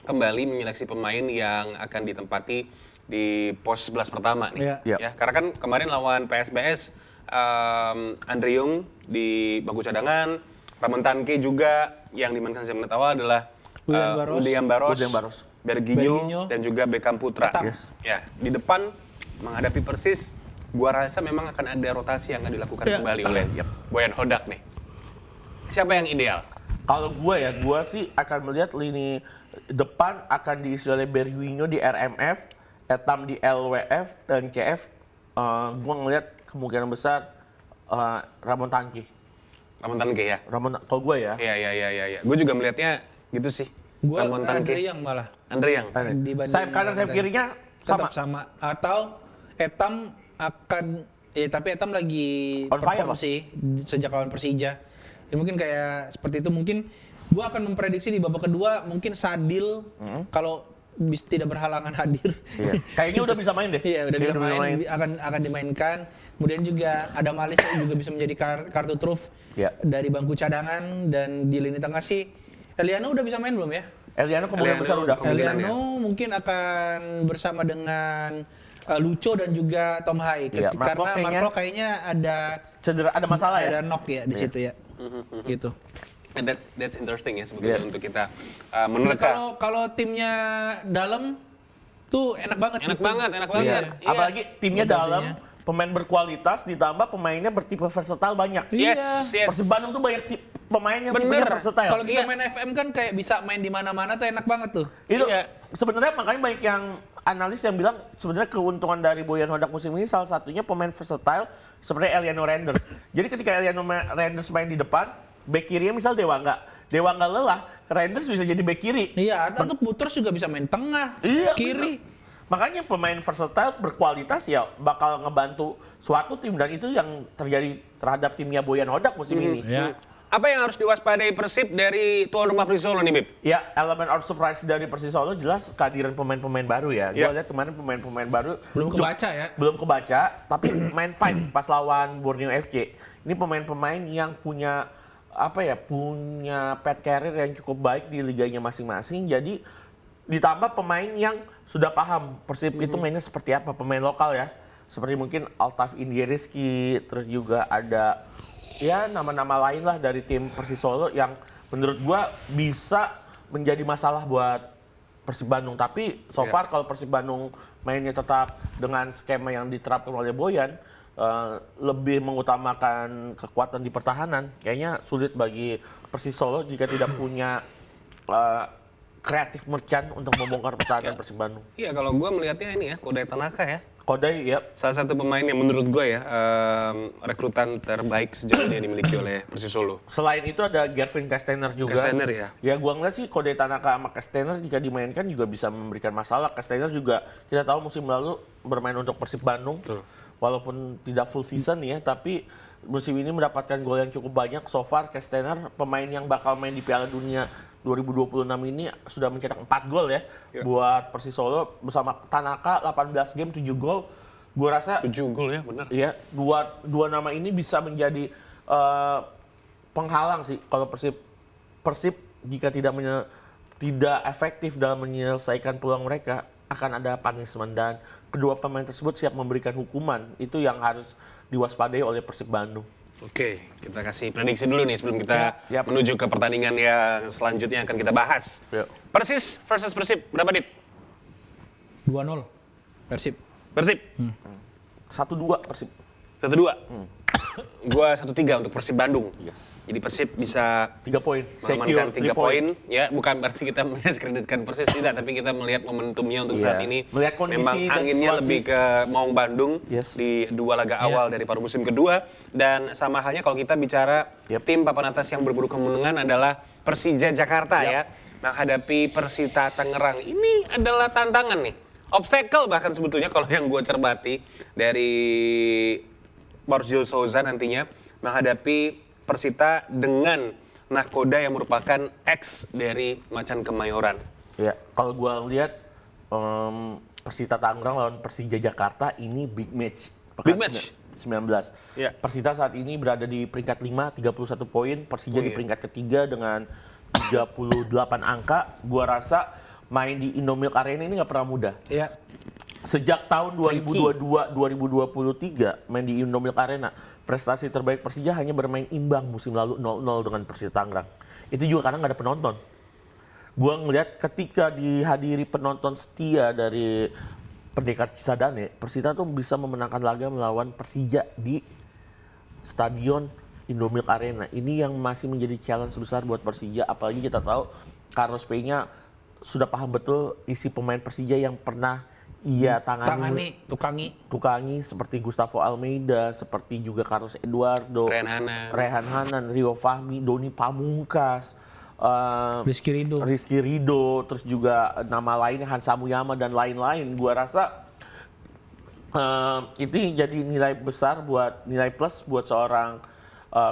kembali menyeleksi pemain yang akan ditempati di pos 11 pertama nih. Ya, karena kan kemarin lawan PSBS Andre Yung di bangku cadangan, Ramon Tanke juga yang dimainkan 9 menit awal adalah William Baros, Berginho dan juga Beckham Putra. Ya, di depan menghadapi Persis, gua rasa memang akan ada rotasi yang akan dilakukan kembali oleh Boyan Hodak nih. Siapa yang ideal? Kalau gue sih akan melihat lini depan akan diisi oleh Berginho di RMF, Etam di LWF dan CF. Gue ngelihat kemungkinan besar Ramon Tanke. Ramon Tanke ya? Kalau gue ya. Iya. Gue juga melihatnya gitu sih. Gue Ramon Tanke. Andre Yang malah. Andre Yang. Sayap kanan, sayap kirinya tetap sama. Atau Etam akan, tapi Etam lagi perform sih sejak lawan Persija. Ya, mungkin kayak seperti itu. Mungkin gue akan memprediksi di babak kedua mungkin Sadil kalau tidak berhalangan hadir. Iya. Kayaknya udah bisa main deh. Iya, udah bisa main. Akan dimainkan. Kemudian juga ada Malis yang juga bisa menjadi kartu truf dari bangku cadangan. Dan di lini tengah sih Eliano udah bisa main belum ya? Eliano kemungkinan besar udah. Eliano mungkin akan bersama dengan Lucho dan juga Tom Hai. Karena Marco kayaknya ada cedera, ada masalah ya. Ada knock ya di situ ya. Gitu. And that's interesting ya sebetulnya untuk kita menerka. Kalau timnya dalam tuh enak banget. Enak banget. Iya. Apalagi timnya dalam, pemain berkualitas ditambah pemainnya bertipe versatile banyak. Yes. Persib Bandung tuh banyak pemain yang tipenya versatile. Kalau kita main FM kan kayak bisa main di mana-mana tuh enak banget tuh. Itu sebenarnya makanya banyak yang analis yang bilang sebenarnya keuntungan dari Boyan Hodak musim ini salah satunya pemain versatile seperti Eliano Renders. Jadi ketika Eliano Renders main di depan, back kirinya misal Dewa nggak lelah, Renders bisa jadi back kiri. Iya, atau Putres juga bisa main tengah, kiri. Bisa. Makanya pemain versatile berkualitas ya bakal ngebantu suatu tim dan itu yang terjadi terhadap timnya Boyan Hodak musim ini. Apa yang harus diwaspadai Persib dari tuan rumah Persis Solo nih, Bib? Ya, elemen out surprise dari Persis Solo jelas kehadiran pemain-pemain baru ya. Gue lihat kemarin pemain-pemain baru belum kebaca, tapi main fine pas lawan Borneo FC. Ini pemain-pemain yang punya punya pet career yang cukup baik di liganya masing-masing. Jadi ditambah pemain yang sudah paham Persib itu mainnya seperti apa, pemain lokal ya. Seperti mungkin Altaf Indiereski, terus juga ada ya nama-nama lain lah dari tim Persis Solo yang menurut gua bisa menjadi masalah buat Persib Bandung. Tapi so far kalau Persib Bandung mainnya tetap dengan skema yang diterapkan oleh Boyan, lebih mengutamakan kekuatan di pertahanan, kayaknya sulit bagi Persis Solo jika tidak punya kreatif merchant untuk membongkar pertahanan Persib Bandung. Iya, kalau gua melihatnya ini ya, Kodai Tanaka ya. Kodai, salah satu pemain yang menurut gue ya rekrutan terbaik sejauh ini yang dimiliki oleh Persis Solo. Selain itu ada Gervin Castaner juga. Castaner ya. Ya gua ngeliat sih Kodai Tanaka sama Castaner jika dimainkan juga bisa memberikan masalah. Castaner juga kita tahu musim lalu bermain untuk Persib Bandung. Betul. Walaupun tidak full season ya, tapi musim ini mendapatkan gol yang cukup banyak. So far Castaner pemain yang bakal main di Piala Dunia 2026 ini sudah mencetak 4 gol ya buat Persis Solo bersama Tanaka 18 game 7 gol. Gua rasa 7 gol ya, benar. Iya, dua nama ini bisa menjadi penghalang sih kalau Persib jika tidak efektif dalam menyelesaikan peluang mereka akan ada punishment dan kedua pemain tersebut siap memberikan hukuman. Itu yang harus diwaspadai oleh Persib Bandung. Oke, kita kasih prediksi dulu nih sebelum kita menuju ke pertandingan yang selanjutnya akan kita bahas. Persis versus Persib, berapa Dit? 2-0 Persib. 1-2 Persib. 1-2. Gua 1-3 untuk Persib Bandung. Jadi Persib bisa 3 poin. Mengamankan 3 poin. Ya, bukan berarti kita mendiskreditkan Persis tidak, tapi kita melihat momentumnya untuk saat ini. Melihat kondisi memang anginnya lebih ke Maung Bandung di 2 laga awal dari paruh musim kedua. Dan sama halnya kalau kita bicara tim papan atas yang berburu kemenangan adalah Persija Jakarta ya. Menghadapi Persita Tangerang. Ini adalah tantangan nih. Obstacle bahkan sebetulnya kalau yang gue cermati dari Mauricio Souza nantinya menghadapi Persita dengan nahkoda yang merupakan ex dari Macan Kemayoran. Ya, kalau gue lihat Persita Tangerang lawan Persija Jakarta ini big match. Big match? 19. Ya. Persita saat ini berada di peringkat 5, 31 poin. Persija di peringkat ketiga dengan 38 angka. Gua rasa main di Indomilk Arena ini nggak pernah mudah. Iya. Sejak tahun 2022-2023 main di Indomilk Arena, prestasi terbaik Persija hanya bermain imbang musim lalu 0-0 dengan Persita Tangerang. Itu juga karena nggak ada penonton. Gua ngelihat ketika dihadiri penonton setia dari Pendekar Cisadane, Persita tuh bisa memenangkan laga melawan Persija di Stadion Indomilk Arena. Ini yang masih menjadi challenge besar buat Persija, apalagi kita tahu Carlos Peña sudah paham betul isi pemain Persija yang pernah ia tukangi seperti Gustavo Almeida, seperti juga Carlos Eduardo, Rehan Hanan, Rio Fahmi, Doni Pamungkas, Rizky Ridho, terus juga nama lainnya Hansa Muyama dan lain-lain. Gua rasa itu jadi nilai besar nilai plus buat seorang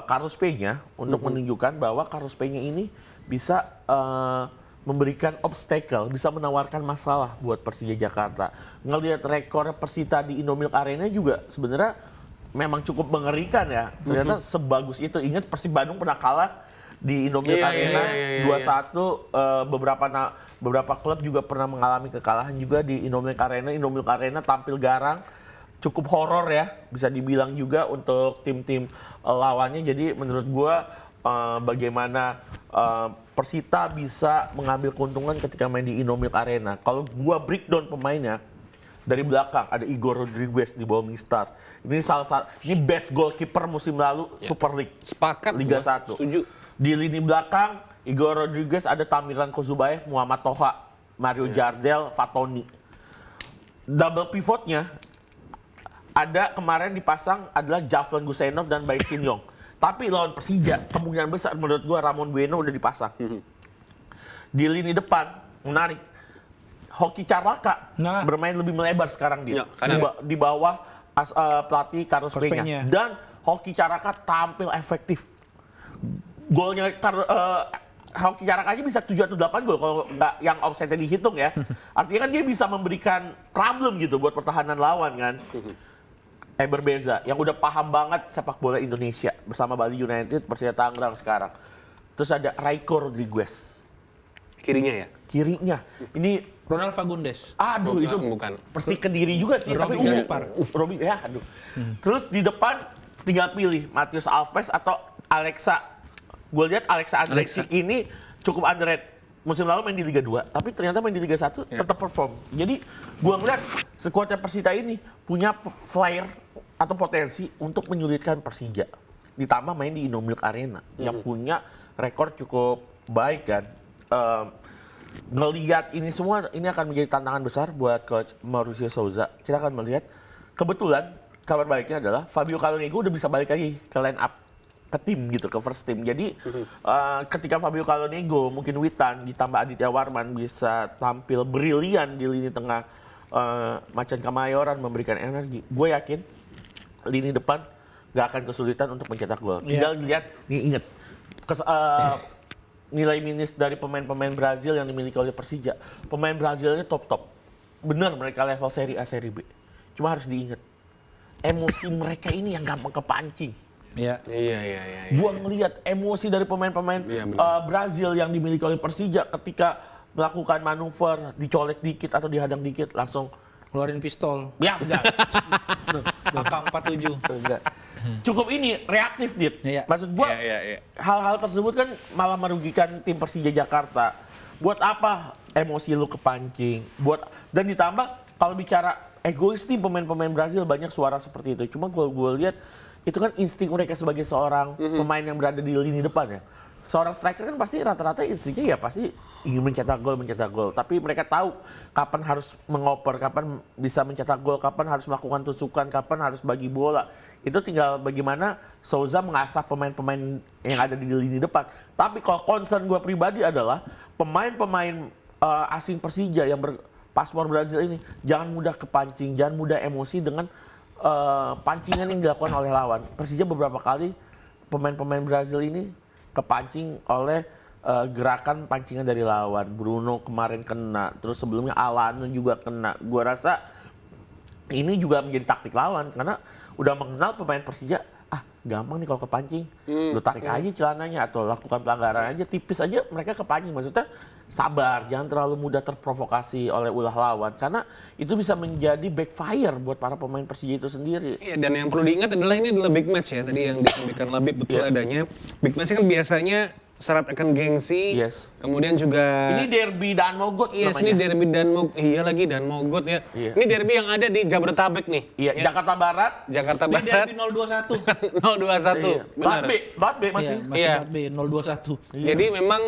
Carlos Peña untuk menunjukkan bahwa Carlos Peña ini bisa memberikan obstacle, bisa menawarkan masalah buat Persija Jakarta. Ngelihat rekor Persita di Indomilk Arena juga sebenarnya memang cukup mengerikan ya. Ternyata sebagus itu. Ingat Persib Bandung pernah kalah di Indomilk Arena 2-1. Beberapa klub juga pernah mengalami kekalahan juga di Indomilk Arena. Indomilk Arena tampil garang, cukup horor ya, bisa dibilang juga untuk tim-tim lawannya. Jadi menurut gua bagaimana Persita bisa mengambil keuntungan ketika main di Indomilk Arena. Kalau gua breakdown pemainnya, dari belakang ada Igor Rodriguez di bawah Mistar. Ini ini best goalkeeper musim lalu Super League. Sepakat Liga 1. Setuju. Di lini belakang Igor Rodriguez, ada Tamiran Kozubayev, Muhammad Toha, Mario Jardel, Fatoni. Double pivotnya ada kemarin dipasang adalah Javlon Gusenov dan Baik Sinyong. Tapi lawan Persija, kemungkinan besar menurut gua Ramon Bueno udah dipasang. Di lini depan, menarik. Hoki Carlaka bermain lebih melebar sekarang dia. Di bawah pelatih Carlos Peña. Dan Hoki Carlaka tampil efektif. Golnya Hoki Carlaka aja bisa 7 atau 8 gol kalau nggak yang offside dihitung ya. Artinya kan dia bisa memberikan problem gitu buat pertahanan lawan kan. Berbeza, yang udah paham banget sepak bola Indonesia bersama Bali United, Persita Tangerang sekarang. Terus ada Raiko Rodriguez. Kirinya ya? Kirinya. Ini Ronald Fagundes. Aduh, itu bukan. Persi Kediri juga sih. Robby Gaspar. Robby, ya aduh. Terus di depan tinggal pilih Matius Alves atau Alexa. Gue lihat Alexa Andreksik ini cukup underrated. Musim lalu main di Liga 2, tapi ternyata main di Liga 1 tetap perform. Jadi gue ngeliat skuadnya Persita ini punya flyer atau potensi untuk menyulitkan Persija. Ditambah main di Indomilk Arena yang punya rekor cukup baik kan. Ngelihat ini semua, ini akan menjadi tantangan besar buat Coach Mauricio Souza. Kita akan melihat, kebetulan kabar baiknya adalah Fabio Calonigo udah bisa balik lagi ke line up, ke tim gitu, ke first team. Jadi ketika Fabio Calonigo, mungkin Witan, ditambah Aditya Warman bisa tampil brilian di lini tengah Macan Kemayoran memberikan energi, gue yakin lini depan gak akan kesulitan untuk mencetak gol. Tinggal lihat, nih inget, nilai minus dari pemain-pemain Brazil yang dimiliki oleh Persija. Pemain Brazilnya top-top. Bener mereka level seri A, seri B. Cuma harus diingat, emosi mereka ini yang gampang kepancing. Iya. Gua ngelihat emosi dari pemain-pemain Brazil yang dimiliki oleh Persija ketika melakukan manuver, dicolek dikit atau dihadang dikit langsung Keluarin pistol. Ya enggak. AK-47. Enggak. Cukup ini reaktif, Dit. Iya. Maksud gua hal-hal tersebut kan malah merugikan tim Persija Jakarta. Buat apa emosi lu kepancing? Dan ditambah kalau bicara egois nih, pemain-pemain Brazil banyak suara seperti itu. Cuma gua lihat itu kan insting mereka sebagai seorang pemain yang berada di lini depan ya. Seorang striker kan pasti rata-rata instingnya ya pasti ingin mencetak gol. Tapi mereka tahu kapan harus mengoper, kapan bisa mencetak gol, kapan harus melakukan tusukan, kapan harus bagi bola. Itu tinggal bagaimana Souza mengasah pemain-pemain yang ada di lini depan. Tapi kalau concern gue pribadi adalah pemain-pemain asing Persija yang berpaspor Brazil ini jangan mudah kepancing, jangan mudah emosi dengan pancingan yang dilakukan oleh lawan. Persija beberapa kali pemain-pemain Brazil ini kepancing oleh gerakan pancingan dari lawan. Bruno kemarin kena, terus sebelumnya Alano juga kena. Gua rasa ini juga menjadi taktik lawan karena udah mengenal pemain Persija, gampang nih kalau kepancing. Lu tarik aja celananya atau lakukan pelanggaran aja tipis aja mereka kepancing. Maksudnya sabar, jangan terlalu mudah terprovokasi oleh ulah lawan karena itu bisa menjadi backfire buat para pemain Persija itu sendiri. Iya, dan yang perlu diingat adalah ini adalah big match ya. Tadi yang disampaikan Labib betul adanya. Big match kan biasanya syarat akan gengsi. Yes. Kemudian juga Ini derby dan Mogot Yes, namanya. ini derby Danmogot. Iya lagi Danmogot ya. Iya. Ini derby yang ada di Jabodetabek nih. Iya, Ya. Jakarta Barat. Jakarta Ini Barat. derby 021. 021. Iya. Benar. Bat B masih. Iya, masih Iya. 4B 021. Jadi memang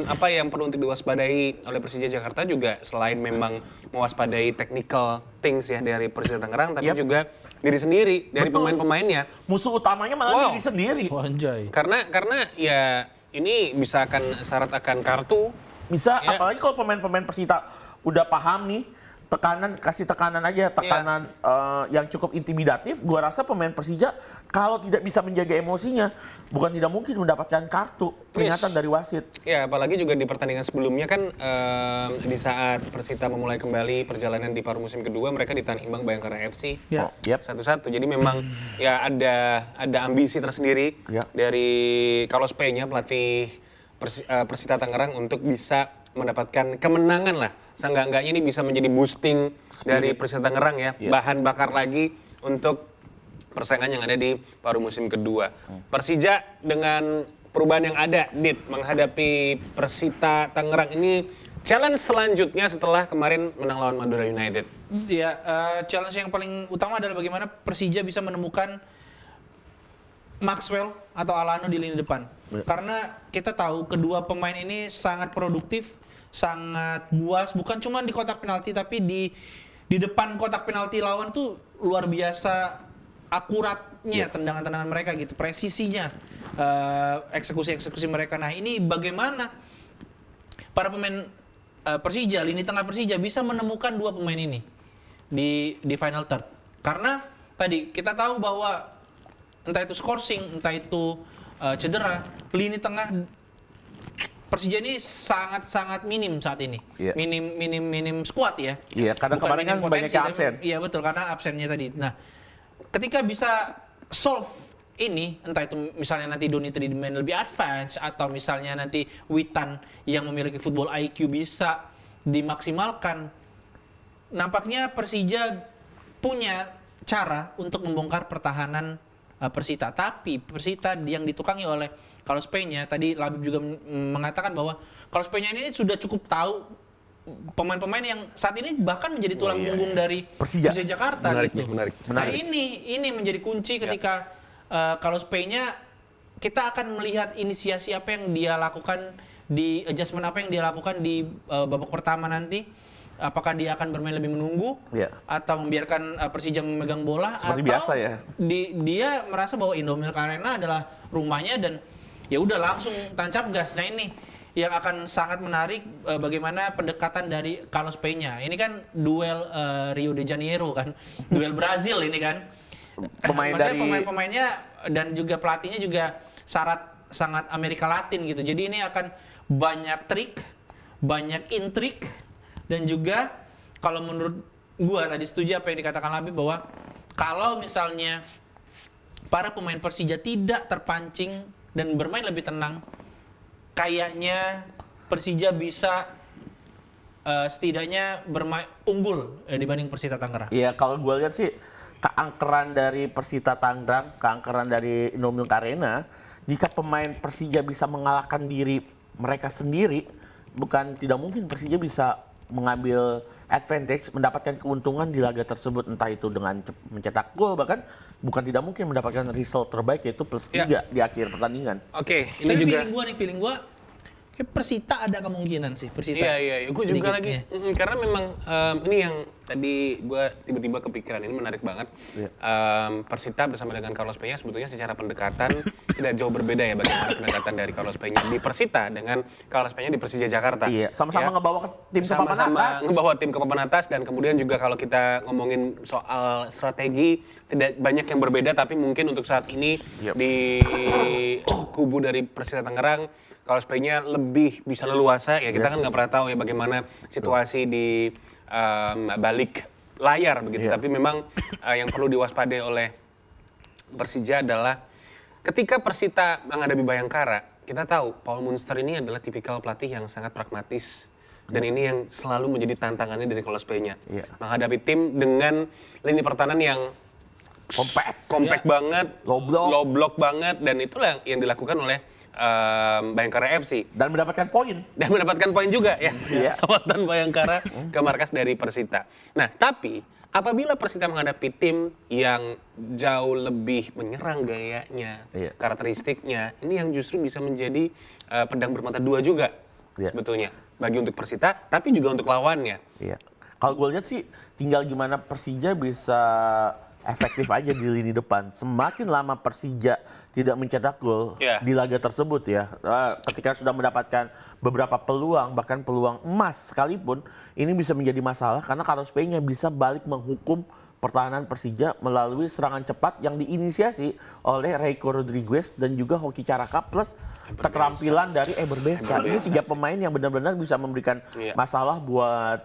apa yang perlu untuk diwaspadai oleh Persija Jakarta juga selain memang mewaspadai technical things ya dari Persija Tangerang, tapi Yap. juga diri sendiri dari Betul. pemain-pemainnya. Musuh utamanya malah diri sendiri. Wah, anjay. Karena ya ini bisa akan syarat akan kartu. Bisa, Ya. apalagi kalau pemain-pemain Persita udah paham nih, kasih tekanan aja, tekanan yang cukup intimidatif. Gua rasa pemain Persija kalau tidak bisa menjaga emosinya, bukan tidak mungkin mendapatkan kartu peringatan dari wasit. Ya, apalagi juga di pertandingan sebelumnya kan di saat Persita memulai kembali perjalanan di paruh musim kedua, mereka ditahan imbang Bayangkara FC. Ya. Oh, yep. 1-1. Jadi memang ya ada ambisi tersendiri Ya. dari Carlos Peña, pelatih Persita Tangerang untuk bisa mendapatkan kemenangan lah. Seenggak-enggaknya ini bisa menjadi boosting dari Persita Tangerang ya. Ya. Bahan bakar lagi untuk persaingan yang ada di paruh musim kedua. Persija dengan perubahan yang ada, Dit, menghadapi Persita Tangerang ini challenge selanjutnya setelah kemarin menang lawan Madura United. Ya, challenge yang paling utama adalah bagaimana Persija bisa menemukan Maxwell atau Alano di lini depan. Karena kita tahu kedua pemain ini sangat produktif, sangat buas, bukan cuma di kotak penalti tapi di depan kotak penalti lawan tuh luar biasa akuratnya tendangan-tendangan mereka gitu, presisinya, eksekusi-eksekusi mereka. Nah, ini bagaimana para pemain Persija, lini tengah Persija bisa menemukan dua pemain ini di final third. Karena tadi kita tahu bahwa entah itu scoring, entah itu cedera, lini tengah Persija ini sangat-sangat minim saat ini. Iya. Minim squad ya. Iya, karena Bukan kemarin minim kan potensi, banyak yang tapi- absen. Iya betul, karena absennya tadi. Nah, ketika bisa solve ini, entah itu misalnya nanti Doni tadi main lebih advance, atau misalnya nanti Witan yang memiliki football IQ bisa dimaksimalkan, nampaknya Persija punya cara untuk membongkar pertahanan Persita. Tapi Persita yang ditukangi oleh Carlos Peña, tadi Labib juga mengatakan bahwa Carlos Peña ini sudah cukup tahu pemain-pemain yang saat ini bahkan menjadi tulang punggung dari Persija. Jakarta. Menarik gitu. nih, menarik. Nah, ini menjadi kunci ketika Carlos Peña, kita akan melihat inisiasi apa yang dia lakukan di adjustment apa yang dia lakukan di babak pertama nanti. Apakah dia akan bermain lebih menunggu atau membiarkan Persija memegang bola, Seperti atau biasa ya. Dia merasa bahwa Indomilk Arena adalah rumahnya dan ya udah langsung tancap gas. Nah, ini yang akan sangat menarik bagaimana pendekatan dari Carlos Peña. Ini kan duel Rio de Janeiro kan, duel Brazil ini kan. Maksudnya pemain-pemainnya dan juga pelatihnya juga sangat Amerika Latin gitu. Jadi ini akan banyak trik, banyak intrik, dan juga kalau menurut gua tadi setuju apa yang dikatakan Labib bahwa kalau misalnya para pemain Persija tidak terpancing dan bermain lebih tenang, kayaknya Persija bisa setidaknya bermain unggul dibanding Persita Tangerang. Iya, kalau gue lihat sih keangkeran dari Persita Tangerang, keangkeran dari Indomilk Arena, jika pemain Persija bisa mengalahkan diri mereka sendiri, bukan tidak mungkin Persija bisa mengambil advantage, mendapatkan keuntungan di laga tersebut, entah itu dengan mencetak gol, bahkan bukan tidak mungkin mendapatkan result terbaik yaitu +3 di akhir pertandingan. Oke, ini Tapi juga feeling gua Kayak Persita ada kemungkinan sih, Persita. Iya. Gue juga Sedikit, lagi. ya. Karena memang ini yang tadi gue tiba-tiba kepikiran, ini menarik banget. Iya. Persita bersama dengan Carlos Peña sebetulnya secara pendekatan tidak jauh berbeda ya bagaimana pendekatan dari Carlos Peña di Persita dengan Carlos Peña di Persija Jakarta. Iya, sama-sama Ya. ngebawa ke tim ke papan Sama-sama atas. ngebawa tim ke papan atas, dan kemudian juga kalau kita ngomongin soal strategi tidak banyak yang berbeda, tapi mungkin untuk saat ini Yep. di kubu dari Persita Tangerang Carlos Peña lebih bisa leluasa ya, kita kan nggak pernah tahu ya bagaimana situasi di balik layar begitu. Iya. Tapi memang yang perlu diwaspadai oleh Persija adalah ketika Persita menghadapi Bayangkara, kita tahu Paul Munster ini adalah tipikal pelatih yang sangat pragmatis. Dan ini yang selalu menjadi tantangannya dari Carlos Peña. Iya. Menghadapi tim dengan lini pertahanan yang compact banget, Low block. banget, dan itulah yang dilakukan oleh Bayangkara FC. Dan mendapatkan poin. Dan mendapatkan poin juga ya. Iya. Kawatan Bayangkara ke markas dari Persita. Nah, tapi apabila Persita menghadapi tim yang jauh lebih menyerang gayanya, Iya. karakteristiknya, ini yang justru bisa menjadi pedang bermata dua juga Iya. sebetulnya. Bagi untuk Persita, tapi juga untuk lawannya. Iya. Kalau gue lihat sih tinggal gimana Persija bisa efektif aja di lini depan. Semakin lama Persija tidak mencetak gol Iya. di laga tersebut ya, ketika sudah mendapatkan beberapa peluang, bahkan peluang emas sekalipun, ini bisa menjadi masalah karena Carlos Peña bisa balik menghukum pertahanan Persija melalui serangan cepat yang diinisiasi oleh Reiko Rodriguez dan juga Hoki Caraka plus keterampilan dari Eber Besa. Ini tiga pemain yang benar-benar bisa memberikan Iya. masalah buat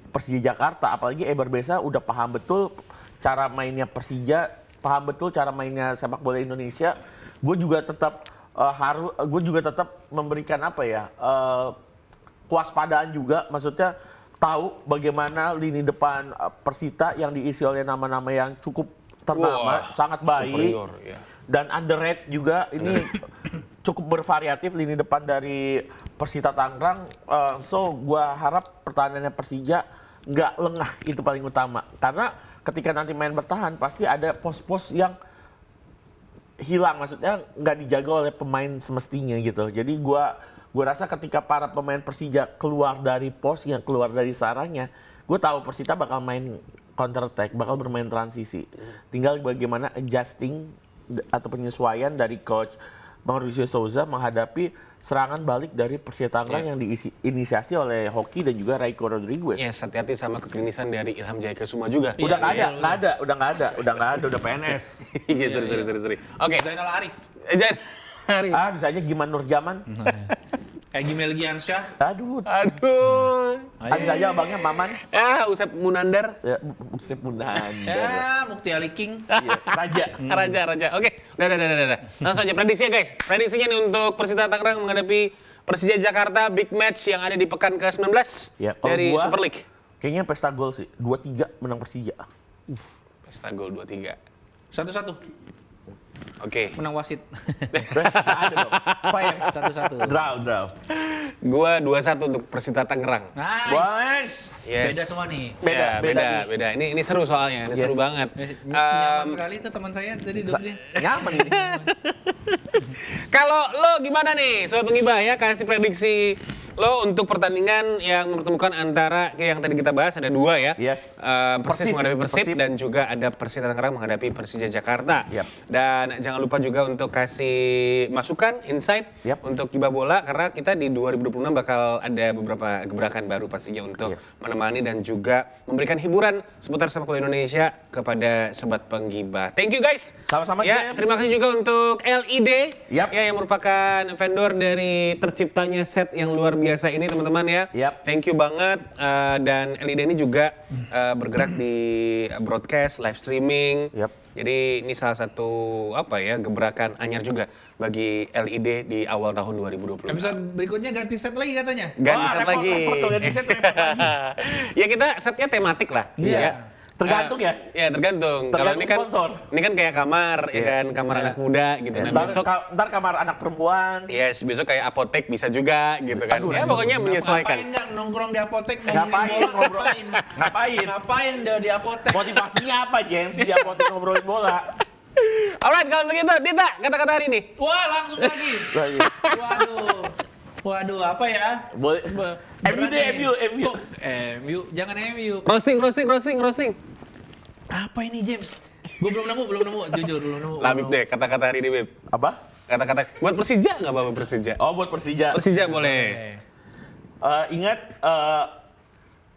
Persija Jakarta, apalagi Eber Besa udah paham betul cara mainnya Persija, paham betul cara mainnya sepak bola Indonesia. Gue juga tetap memberikan apa ya, kewaspadaan juga, maksudnya tahu bagaimana lini depan Persita yang diisi oleh nama-nama yang cukup ternama, Wah, sangat baik. superior, ya. Dan underrated juga, ini cukup bervariatif lini depan dari Persita Tangerang. So gua harap pertahanannya Persija nggak lengah, itu paling utama. Karena ketika nanti main bertahan pasti ada pos-pos yang hilang, maksudnya nggak dijaga oleh pemain semestinya gitu. Jadi gua rasa ketika para pemain Persija keluar dari posnya, keluar dari sarangnya, gue tahu Persita bakal main counter attack, bakal bermain transisi. Tinggal bagaimana adjusting atau penyesuaian dari coach Mauricio Souza menghadapi serangan balik dari Persita Tangerang yang diinisiasi oleh Hoki dan juga Reiko Rodriguez. Yes, hati-hati sama keklinisan dari Ilham Jaya Kesuma juga. Udah nggak ada, udah PNS. Iya, sorry. Oke. Zainal Arif. Jangan. Hari. Bisa aja Giman Nurjaman. Egy Melgiansyah. Aduh. Bisa aja abangnya Maman. Usep Munandar. Ya, Usep Munandar. Ya, Mukti Ali King. Iya, Raja. Raja. Oke, udah. Langsung aja prediksi ya guys. Prediksinya nih untuk Persita Tangerang menghadapi Persija Jakarta, big match yang ada di pekan ke-19 Ya, kalau dari gua, Super League. Kayaknya pesta gol sih. 2-3 menang Persija. Pesta gol 2-3. 1-1. Oke. Menang wasit. Nggak ada dong. Fire. 1-1. Draw. Gua 2-1 untuk Persita Tangerang. Nice. Yes. Beda semua nih. Beda. Ini seru soalnya, ini seru banget. Nyaman sekali itu teman saya tadi duduknya. Nyaman ini. Kalau lo gimana nih, Sobat Penggibah ya, kasih prediksi lo untuk pertandingan yang mempertemukan antara yang tadi kita bahas ada dua ya. Yes. Persis menghadapi Persib Persib. dan juga ada Persita Tangerang menghadapi Persija Jakarta. Yep. Dan jangan lupa juga untuk kasih masukan, insight Yep. untuk Gibah Bola karena kita di 2026 bakal ada beberapa gebrakan baru pastinya untuk menemani dan juga memberikan hiburan seputar sepak bola Indonesia kepada Sobat Penggibah. Thank you guys. Sama-sama, Ya, James. terima kasih juga untuk LED Yap. ya yang merupakan vendor dari terciptanya set yang luar biasa ini teman-teman ya. Yap. Thank you banget dan LED ini juga bergerak di broadcast, live streaming. Yap. Jadi ini salah satu gebrakan anyar juga bagi LED di awal tahun 2020. Episode berikutnya ganti set lagi katanya. Ganti set repot, lagi. repot tuh, ganti set, repot lagi. Ya kita setnya tematik lah. Iya. Ya. Tergantung ya? Ya tergantung. Kalau Tergantung ini kan sponsor. ini kan kayak kamar, ya Iya. kan kamar anak muda gitu. Nah besok Ntar kamar anak perempuan. yes, besok kayak apotek bisa juga gitu kan. Ya pokoknya menyesuaikan. Ngapain nggak nongkrong di apotek ngomongin Ngapain bola? ngobrol? Ngapain? Ngapain dia di apotek? Motivasinya apa, James? Di apotek ngobrolin bola. Alright, kalau begitu, Dita, kata-kata hari ini. Wah, langsung lagi. Waduh. Waduh, apa ya? Boleh. MU deh, MU. Kok MU? Jangan MU. Roasting. Apa ini, James? Gue belum nemu, jujur belum nemu. Labib deh, kata-kata hari ini, Bib. Apa? Kata-kata buat Persija nggak apa-apa Persija? Oh, buat Persija. Persija boleh. Ingat,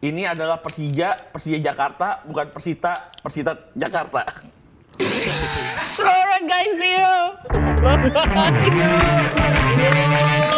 ini adalah Persija Jakarta, bukan Persita Jakarta. Alright guys, see you. Bye-bye.